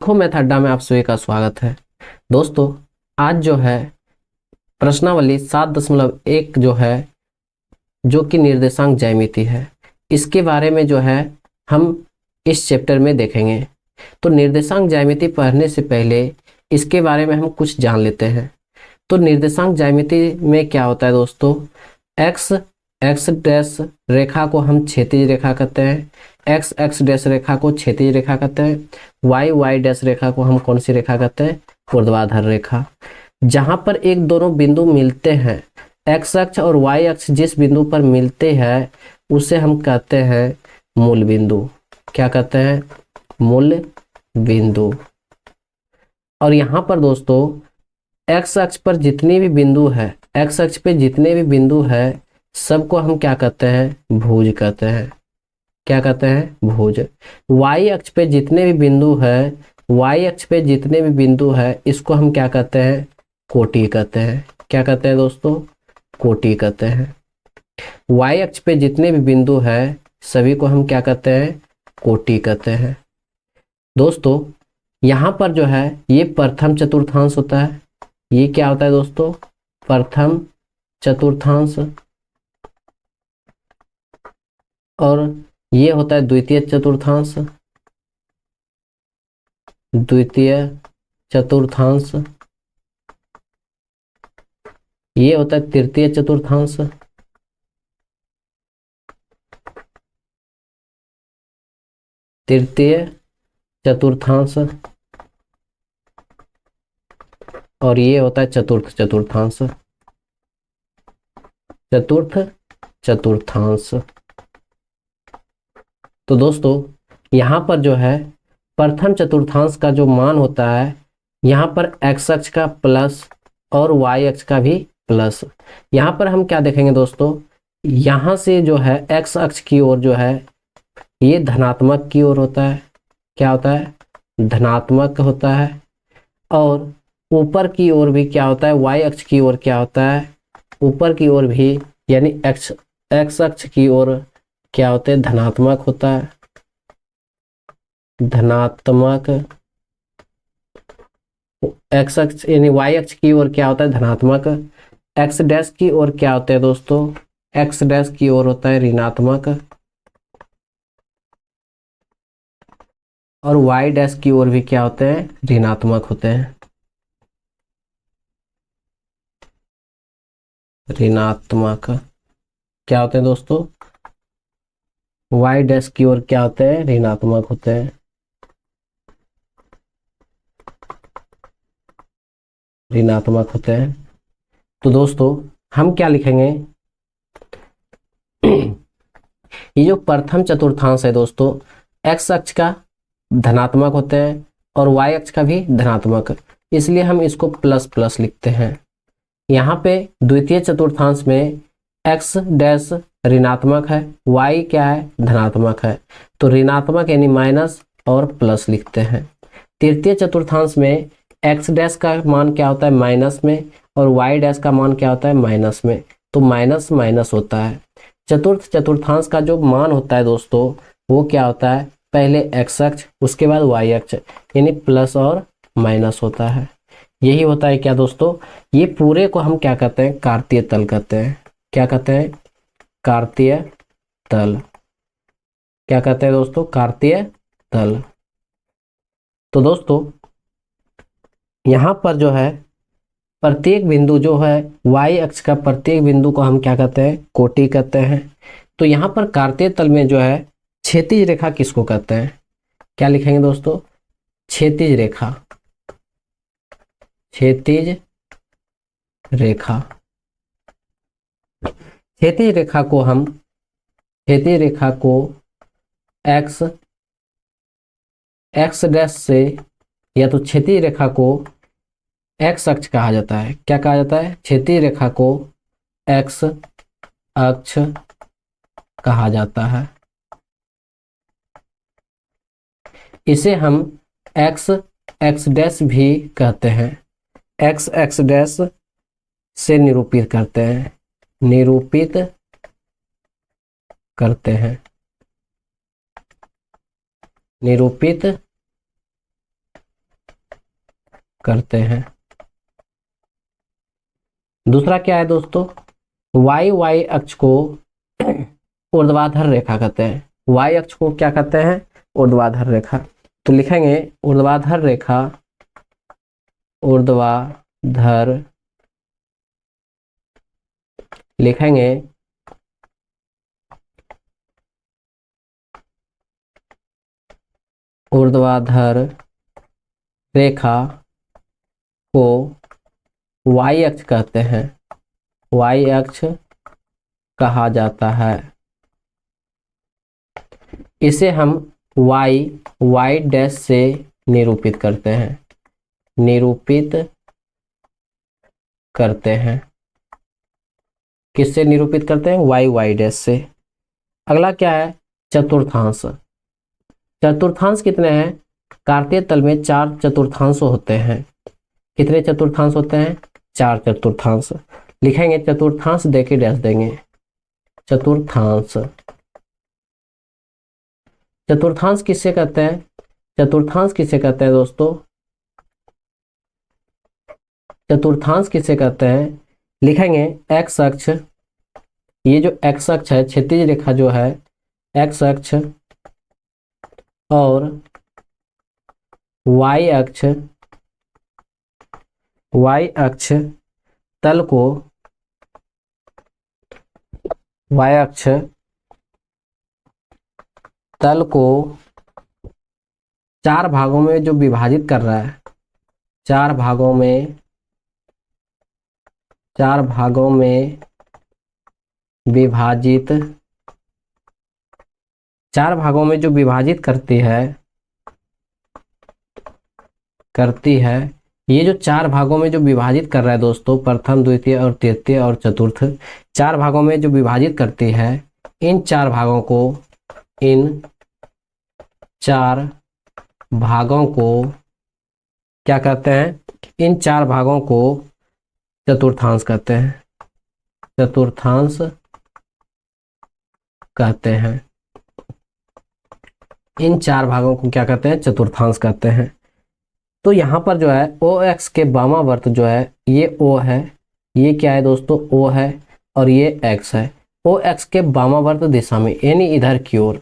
देखो मैथ अड्डा में आप सभी का स्वागत है। दोस्तों, आज जो है प्रश्नावली 7.1 जो है, जो कि निर्देशांक ज्यामिति है, इसके बारे में जो है हम इस चैप्टर में देखेंगे। तो निर्देशांक ज्यामिति पढ़ने से पहले इसके बारे में हम कुछ जान लेते हैं। तो निर्देशांक ज्यामिति में क्या होता है दोस्तों, एक्स एक्स डैश रेखा को हम क्षैतिज रेखा कहते हैं, एक्स एक्स डैश रेखा को क्षैतिज रेखा कहते हैं, वाई वाई डैश रेखा को हम कौन सी रेखा कहते हैं, ऊर्ध्वाधर रेखा। जहां पर एक दोनों बिंदु मिलते हैं, एक्स अक्ष और वाई अक्ष जिस बिंदु पर मिलते हैं उसे हम कहते हैं मूल बिंदु। क्या कहते हैं? मूल बिंदु। और यहाँ पर दोस्तों एक्स अक्ष पर जितनी भी बिंदु है, एक्स अक्ष पे जितने भी बिंदु है सबको हम क्या कहते हैं? भुज कहते हैं। क्या कहते हैं? भुज। वाई अक्ष पे जितने भी बिंदु है, वाई अक्ष पे जितने भी बिंदु है इसको हम क्या कहते हैं? कोटि कहते हैं। क्या कहते हैं दोस्तों? कोटि कहते हैं। वाई अक्ष पे जितने भी बिंदु है सभी को हम क्या कहते हैं? कोटि कहते हैं। दोस्तों यहाँ पर जो है ये प्रथम चतुर्थांश होता है। ये क्या होता है दोस्तों? प्रथम चतुर्थांश। और ये होता है द्वितीय चतुर्थांश। द्वितीय चतुर्थांश। ये होता है तृतीय चतुर्थांश। तृतीय चतुर्थांश। और ये होता है चतुर्थ चतुर्थांश। चतुर्थ चतुर्थांश। तो दोस्तों यहाँ पर जो है प्रथम चतुर्थांश का जो मान होता है, यहाँ पर एक्स अक्ष का प्लस और वाई अक्ष का भी प्लस। यहाँ पर हम क्या देखेंगे दोस्तों, यहाँ से जो है एक्स अक्ष की ओर जो है ये धनात्मक की ओर होता है। क्या होता है? धनात्मक होता है। और ऊपर की ओर भी क्या होता है? वाई अक्ष की ओर क्या होता है? ऊपर की ओर भी यानी एक्स अक्ष की ओर क्या होते हैं? धनात्मक होता है। धनात्मक। एक्स अक्ष यानी वाई अक्ष की ओर क्या होता है? धनात्मक। एक्स डैश की ओर क्या होता है दोस्तों? एक्स डैश की ओर होता है ऋणात्मक। और वाई डैश की ओर भी क्या होते हैं? ऋणात्मक होते हैं। ऋणात्मक क्या होते हैं दोस्तों? वाई डैश की ओर क्या होते हैं? ऋणात्मक होते हैं। ऋणात्मक होते हैं। तो दोस्तों हम क्या लिखेंगे? ये जो प्रथम चतुर्थांश है दोस्तों, एक्स अक्ष का धनात्मक होते हैं और वाई अक्ष का भी धनात्मक, इसलिए हम इसको प्लस प्लस लिखते हैं। यहाँ पे द्वितीय चतुर्थांश में एक्स डैश ऋणात्मक है, वाई क्या है? धनात्मक है, तो ऋणात्मक यानी माइनस और प्लस लिखते हैं। तृतीय चतुर्थांश में एक्स डैश का मान क्या होता है? माइनस में, और वाई डैश का मान क्या होता है? माइनस में, तो माइनस माइनस होता है। चतुर्थ चतुर्थांश का जो मान होता है दोस्तों वो क्या होता है? पहले एक्स अक्ष उसके बाद वाई अक्ष, यानी प्लस और माइनस होता है। यही होता है क्या दोस्तों? ये पूरे को हम क्या कहते हैं? कार्तीय तल कहते हैं। क्या कहते हैं? कार्तीय तल। क्या कहते हैं दोस्तों? कार्तीय तल। तो दोस्तों यहाँ पर जो है प्रत्येक बिंदु जो है वाई अक्ष का प्रत्येक बिंदु को हम क्या कहते हैं? कोटि कहते हैं। तो यहाँ पर कार्तीय तल में जो है क्षैतिज रेखा किसको कहते हैं? क्या लिखेंगे दोस्तों? क्षैतिज रेखा। क्षैतिज रेखा। क्षैतिज रेखा को हम क्षैतिज रेखा को एक्स एक्स डैश से, या तो क्षैतिज रेखा को एक्स अक्ष कहा जाता है। क्या कहा जाता है? क्षैतिज रेखा को एक्स अक्ष कहा जाता है। इसे हम एक्स एक्स डैश भी कहते हैं। एक्स एक्स डैश से निरूपित करते हैं। निरूपित करते हैं। निरूपित करते हैं। दूसरा क्या है दोस्तों, वाई अक्ष को ऊर्ध्वाधर रेखा कहते हैं। वाई अक्ष को क्या कहते हैं, ऊर्ध्वाधर रेखा। तो लिखेंगे ऊर्ध्वाधर रेखा, ऊर्ध्वाधर लिखेंगे ऊर्ध्वाधर रेखा को वाई अक्ष कहते हैं, वाई अक्ष कहा जाता है। इसे हम वाई डैश से निरूपित करते हैं, निरूपित करते हैं। किससे निरूपित करते हैं, वाई डैश से। अगला क्या है, चतुर्थांश। चतुर्थांश कितने हैं, कार्तीय तल में 4 चतुर्थांश होते हैं। कितने चतुर्थांश होते हैं, 4 चतुर्थांश। लिखेंगे चतुर्थांश देके डैश देंगे, चतुर्थांश। चतुर्थांश किससे कहते हैं, चतुर्थांश किसे कहते हैं दोस्तों, चतुर्थांश किसे कहते हैं, लिखेंगे एक्स अक्ष, ये जो एक्स अक्ष है, क्षैतिज रेखा जो है एक्स अक्ष और वाई अक्ष, वाई अक्ष तल को, वाई अक्ष तल को 4 भागों में जो विभाजित कर रहा है, 4 भागों में, 4 भागों में विभाजित, 4 भागों में जो विभाजित करती है, ये जो 4 भागों में जो विभाजित कर रहा है दोस्तों, प्रथम द्वितीय और तृतीय और चतुर्थ, 4 भागों में जो विभाजित करती है, इन 4 भागों को, इन 4 भागों को क्या कहते हैं, इन 4 भागों को चतुर्थांश कहते हैं, चतुर्थांश कहते हैं। इन 4 भागों को क्या कहते हैं, चतुर्थांश कहते हैं। तो यहाँ पर जो है ओ एक्स के वामावर्त जो है, ये ओ है, ये क्या है दोस्तों, ओ है, और ये एक्स है। ओ एक्स के वामावर्त दिशा में, यानी इधर की ओर,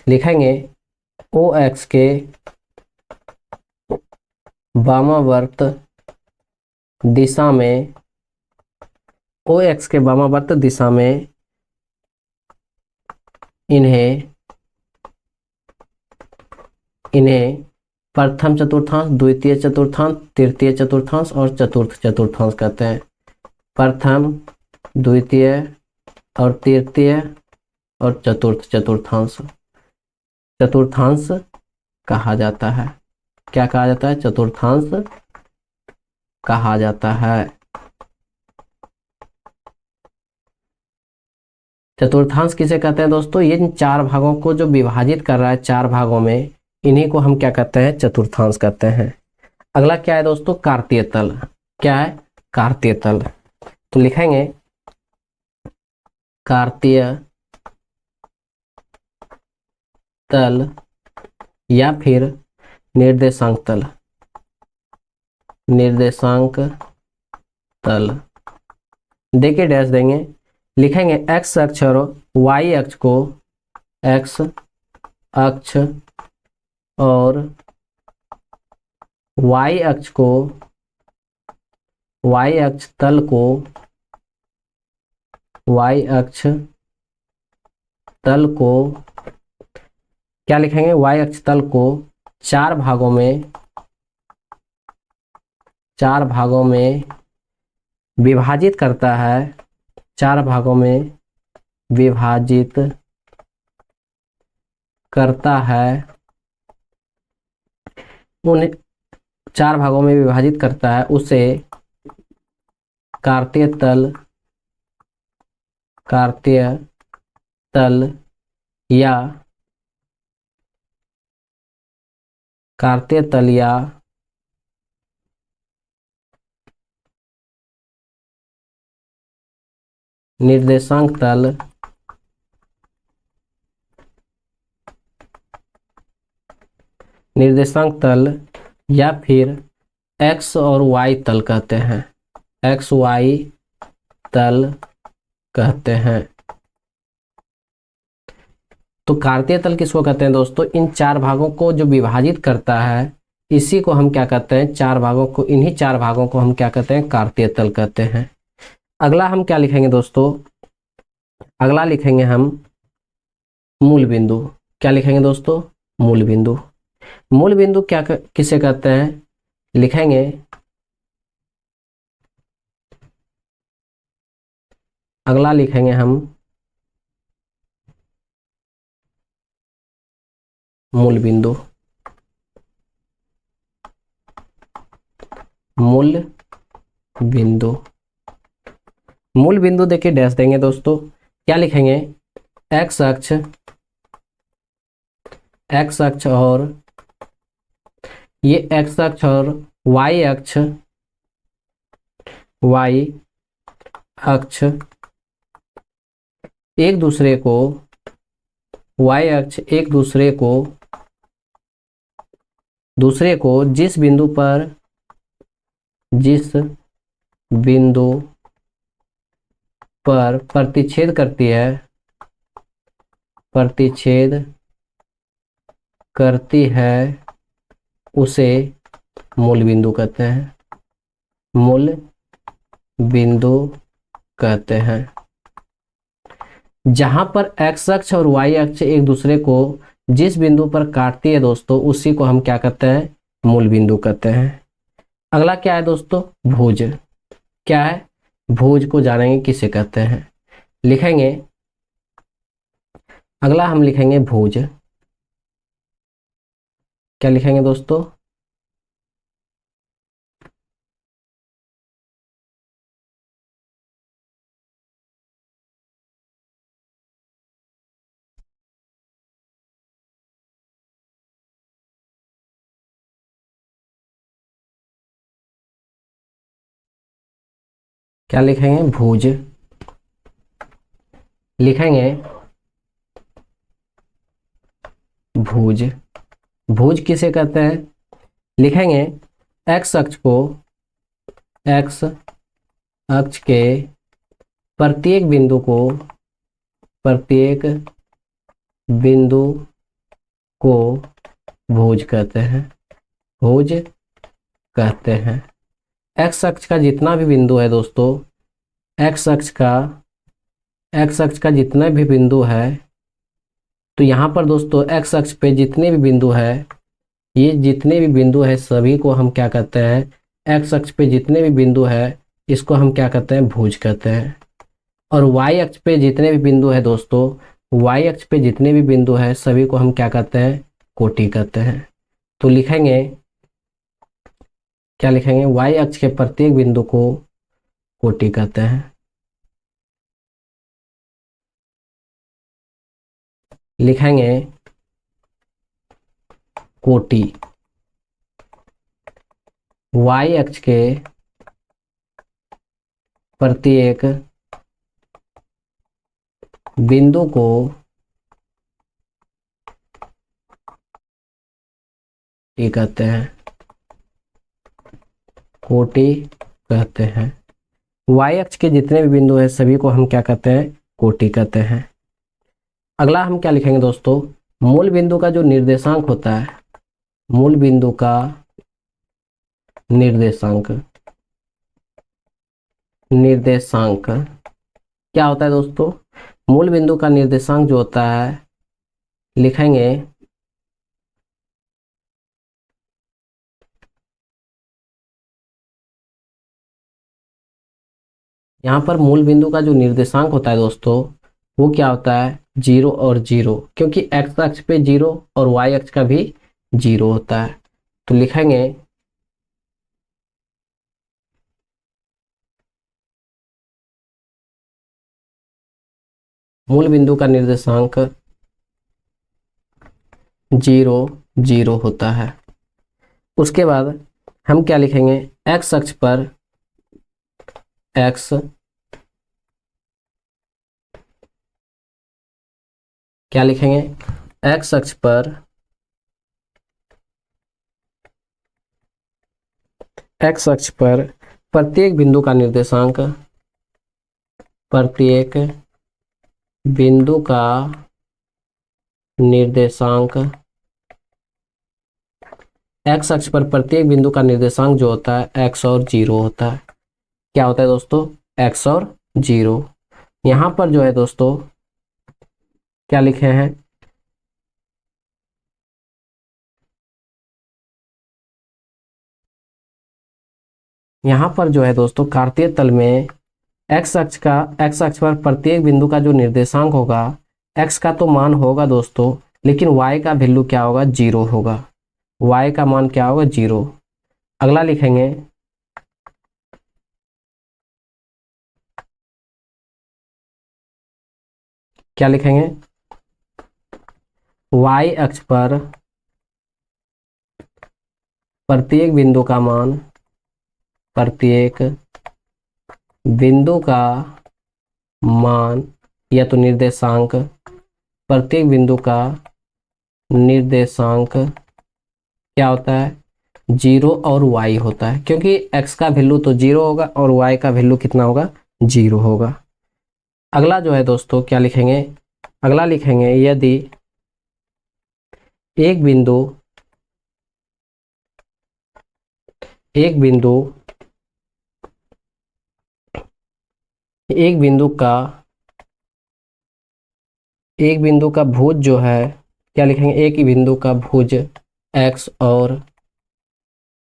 लिखेंगे ओ एक्स के वामावर्त दिशा में, ओ एक्स के वामावर्त दिशा में इन्हें प्रथम चतुर्थांश, द्वितीय चतुर्थांश, तृतीय चतुर्थांश और चतुर्थ चतुर्थांश कहते हैं। प्रथम, द्वितीय और तृतीय और चतुर्थ चतुर्थांश, चतुर्थांश कहा जाता है। क्या कहा जाता है, चतुर्थांश कहा जाता है। चतुर्थांश किसे कहते हैं दोस्तों, ये 4 भागों को जो विभाजित कर रहा है 4 भागों में, इन्हीं को हम क्या कहते हैं, चतुर्थांश कहते हैं। अगला क्या है दोस्तों, कार्तीय तल। क्या है, कार्तीय तल। तो लिखेंगे कार्तीय तल या फिर निर्देशांक तल, निर्देशांक तल देके डैश देंगे। लिखेंगे एक्स अक्ष और वाई अक्ष को, एक्स अक्ष और वाई अक्ष को, वाई अक्ष तल को, वाई अक्ष तल को क्या लिखेंगे, वाई अक्ष तल को 4 भागों में, 4 भागों में विभाजित करता है, 4 भागों में विभाजित करता है, उन 4 भागों में विभाजित करता है, उसे कार्तीय तल, कार्तीय तल या कार्तीय तल या निर्देशांक तल, निर्देशांक तल या फिर एक्स और वाई तल कहते हैं, एक्स वाई तल कहते हैं। तो कार्तीय तल किसको कहते हैं दोस्तों? इन चार भागों को जो विभाजित करता है, इसी को हम क्या कहते हैं? चार भागों को, इन्हीं चार भागों को हम क्या कहते हैं? कार्तीय तल कहते हैं। अगला हम क्या लिखेंगे दोस्तों? अगला लिखेंगे हम मूल बिंदु। क्या लिखेंगे दोस्तों? मूल बिंदु। मूल बिंदु किसे कहते हैं? लिखेंगे अगला लिखेंगे हम मूल बिंदु। मूल बिंदु। मूल बिंदु देखिए डैश देंगे दोस्तों। क्या लिखेंगे? एक्स अक्ष, एक्स अक्ष और ये एक्स अक्ष और वाई अक्ष, वाई अक्ष एक दूसरे को, वाई अक्ष एक दूसरे को जिस बिंदु पर प्रतिच्छेद करती है, उसे मूल बिंदु कहते हैं। मूल बिंदु कहते हैं। जहां पर एक्स अक्ष और वाई अक्ष एक दूसरे को जिस बिंदु पर काटती है दोस्तों, उसी को हम क्या कहते हैं? मूल बिंदु कहते हैं। अगला क्या है दोस्तों? भुज। क्या है? भुज को जानेंगे किसे कहते हैं। लिखेंगे, अगला हम लिखेंगे भुज। क्या लिखेंगे दोस्तों? क्या लिखेंगे? भुज। लिखेंगे भुज। भुज किसे कहते हैं? लिखेंगे एक्स अक्ष को, एक्स अक्ष के प्रत्येक बिंदु को भुज कहते हैं। भुज कहते हैं। एक्स अक्ष का जितना भी बिंदु है दोस्तों, एक्स अक्ष का जितना भी बिंदु है, तो यहाँ पर दोस्तों एक्स अक्ष पे जितने भी बिंदु है, ये जितने भी बिंदु है सभी को हम क्या कहते हैं? एक्स अक्ष पे जितने भी बिंदु है, इसको हम क्या कहते हैं? भुज कहते हैं। और वाई अक्ष पे जितने भी बिंदु है दोस्तों, वाई अक्ष पे जितने भी बिंदु है सभी को हम क्या कहते हैं? कोटि कहते हैं। तो लिखेंगे, क्या लिखेंगे? वाई अक्ष के प्रत्येक बिंदु को कोटि कहते हैं। लिखेंगे कोटि। वाई अक्ष के प्रत्येक बिंदु को कोटि कहते हैं। कोटि कहते हैं। वाई अक्ष के जितने भी बिंदु हैं सभी को हम क्या कहते हैं? कोटि कहते हैं। अगला हम क्या लिखेंगे दोस्तों? मूल बिंदु का जो निर्देशांक होता है, मूल बिंदु का निर्देशांक क्या होता है दोस्तों? मूल बिंदु का निर्देशांक जो होता है, लिखेंगे यहाँ पर मूल बिंदु का जो निर्देशांक होता है दोस्तों, वो क्या होता है? 0 और 0, क्योंकि एक्स अक्ष पे 0 और वाई अक्ष का भी 0 होता है। तो लिखेंगे मूल बिंदु का निर्देशांक 0 0 होता है। उसके बाद हम क्या लिखेंगे? एक्स अक्ष पर क्या लिखेंगे? एक्स अक्ष पर एक्स अक्ष पर प्रत्येक बिंदु का निर्देशांक, प्रत्येक बिंदु का निर्देशांक, एक्स अक्ष पर प्रत्येक बिंदु का निर्देशांक जो होता है एक्स और जीरो होता है। क्या होता है दोस्तों? एक्स और जीरो। यहां पर जो है दोस्तों क्या लिखे हैं? यहां पर जो है दोस्तों कार्तीय तल में एक्स अक्ष पर प्रत्येक बिंदु का जो निर्देशांक होगा, एक्स का तो मान होगा दोस्तों, लेकिन वाई का वैल्यू क्या होगा? जीरो होगा। वाई का मान क्या होगा? जीरो। अगला लिखेंगे क्या लिखेंगे? वाई अक्ष पर प्रत्येक बिंदु का मान, प्रत्येक बिंदु का मान या तो निर्देशांक, प्रत्येक बिंदु का निर्देशांक क्या होता है? जीरो और वाई होता है, क्योंकि एक्स का वैल्यू तो जीरो होगा और वाई का वैल्यू कितना होगा? जीरो होगा। अगला जो है दोस्तों क्या लिखेंगे? अगला लिखेंगे यदि एक बिंदु एक बिंदु एक बिंदु का एक बिंदु का भुज जो है, क्या लिखेंगे? एक ही बिंदु का भुज एक्स और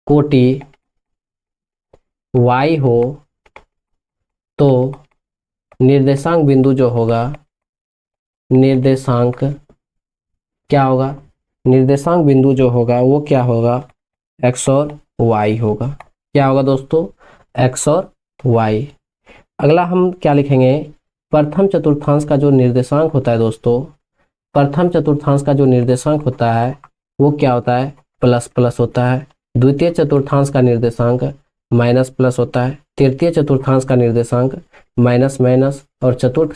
कोटि वाई हो तो निर्देशांक बिंदु जो होगा, निर्देशांक क्या होगा? निर्देशांक बिंदु जो होगा वो क्या होगा? एक्स और वाई होगा। क्या होगा दोस्तों? एक्स और वाई। अगला हम क्या लिखेंगे? प्रथम चतुर्थांश का जो निर्देशांक होता है दोस्तों, प्रथम चतुर्थांश का जो निर्देशांक होता है वो क्या होता है? प्लस प्लस होता है। द्वितीय चतुर्थांश का निर्देशांक माइनस प्लस होता है। तृतीय चतुर्थांश का निर्देशांक माइनस माइनस, और चतुर्थ